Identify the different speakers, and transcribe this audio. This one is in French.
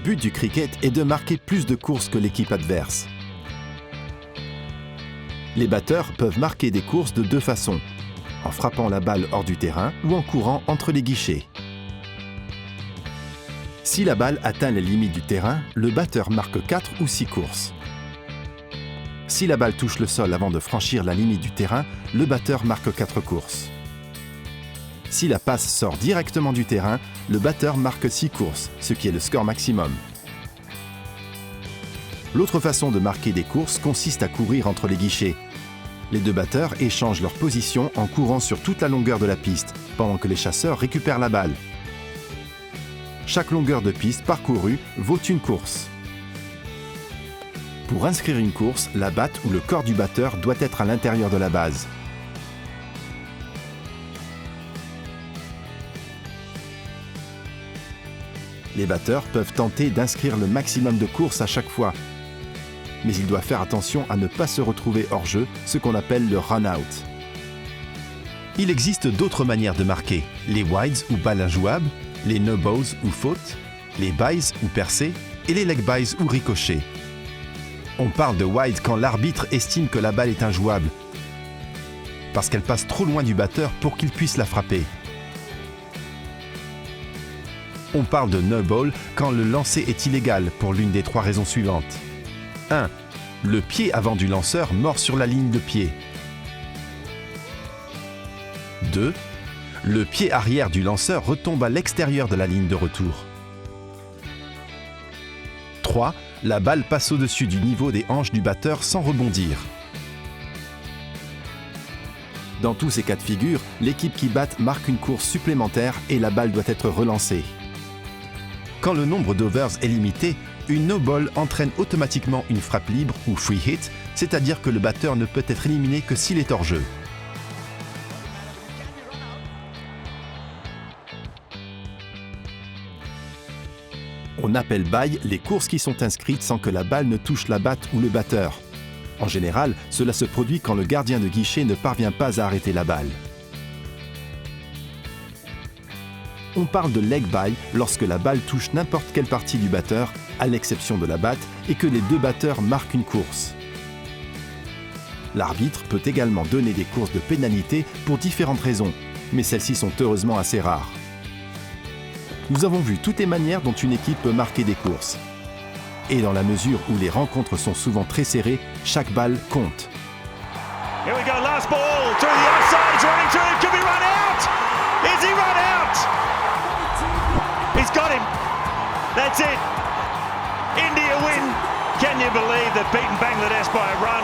Speaker 1: but du cricket est de marquer plus de courses que l'équipe adverse. Les batteurs peuvent marquer des courses de deux façons, en frappant la balle hors du terrain ou en courant entre les guichets. Si la balle atteint les limites du terrain, le batteur marque 4 ou 6 courses. Si la balle touche le sol avant de franchir la limite du terrain, le batteur marque 4 courses. Si la passe sort directement du terrain, le batteur marque 6 courses, ce qui est le score maximum. L'autre façon de marquer des courses consiste à courir entre les guichets. Les deux batteurs échangent leur position en courant sur toute la longueur de la piste, pendant que les chasseurs récupèrent la balle. Chaque longueur de piste parcourue vaut une course. Pour inscrire une course, la batte ou le corps du batteur doit être à l'intérieur de la base. Les batteurs peuvent tenter d'inscrire le maximum de courses à chaque fois, mais ils doivent faire attention à ne pas se retrouver hors jeu, ce qu'on appelle le run-out. Il existe d'autres manières de marquer, les wides ou balles injouables, les no-balls ou fautes, les byes ou percées et les leg byes ou ricochets. On parle de wide quand l'arbitre estime que la balle est injouable, parce qu'elle passe trop loin du batteur pour qu'il puisse la frapper. On parle de no-ball quand le lancer est illégal pour l'une des 3 raisons suivantes. 1. Le pied avant du lanceur mord sur la ligne de pied. 2. Le pied arrière du lanceur retombe à l'extérieur de la ligne de retour. 3. La balle passe au-dessus du niveau des hanches du batteur sans rebondir. Dans tous ces cas de figure, l'équipe qui batte marque une course supplémentaire et la balle doit être relancée. Quand le nombre d'overs est limité, une no-ball entraîne automatiquement une frappe libre ou free hit, c'est-à-dire que le batteur ne peut être éliminé que s'il est hors jeu. On appelle bye les courses qui sont inscrites sans que la balle ne touche la batte ou le batteur. En général, cela se produit quand le gardien de guichet ne parvient pas à arrêter la balle. On parle de leg bye lorsque la balle touche n'importe quelle partie du batteur, à l'exception de la batte, et que les deux batteurs marquent une course. L'arbitre peut également donner des courses de pénalité pour différentes raisons, mais celles-ci sont heureusement assez rares. Nous avons vu toutes les manières dont une équipe peut marquer des courses. Et dans la mesure où les rencontres sont souvent très serrées, chaque balle compte.
Speaker 2: Here we go, last ball, through the outside, it's running through, could be run out! Is he run out? He's got him. That's it. India win. Can you believe they've beaten Bangladesh by a run?